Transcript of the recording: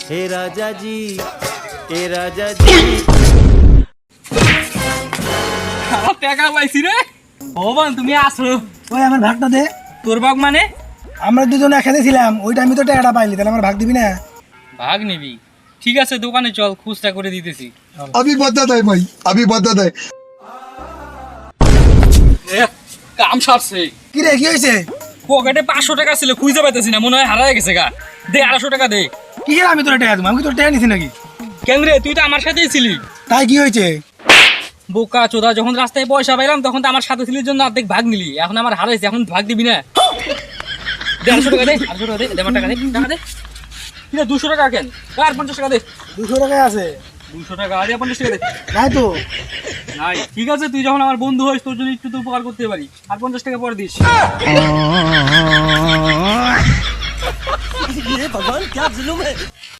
हे राजा जी हे राजा जी আমার টাকা পাইছি রে ভগবান তুমি আসো ওই আমার ভাগটা দে। তোর ভাগ মানে আমরা দুজন একসাথে ছিলাম, ওইটা আমি তো টাকাটা পাইলি, তাহলে আমার ভাগ দিবি না? ভাগ নিবি ঠিক আছে দোকানে চল খুচরা করে দিতেছি अभी बदत है भाई, अभी बदत है। এ, কাম সারছে কি রে, কি হয়েছে? পকেটে 500 টাকা ছিল খুঁজে পাইতেছি না মনে হয় হারায় গেছে গা দে 250 টাকা দে কি রে, আমি তোর টাকা দেবো? আমি কি তোর টাকা নিছি নাকি? কেন রে তুই তো আমার সাথেই ছিলি তাই কি হয়েছে? বোকা চোদা যখন রাস্তায় পয়সা পাইলাম তখন তো আমার সাথে ছিলির জন্য অর্ধেক ভাগ নিলি এখন আমার হারাইছে এখন ভাগ দিবি না দে 200 টাকা দে 200 টাকা দে দে আমার টাকা দে টাকা দে কি রে 200 টাকা কেন আর 50 টাকা দে 200 টাকায় আছে? 200 টাকা আর 50 টাকা দে নাই তো। নাই ঠিক আছে তুই যখন আমার বন্ধু হইস তোর জন্য একটু তো উপকার করতে পারি আর 50 টাকা পরে দিস ये भगवान क्या जुलुम है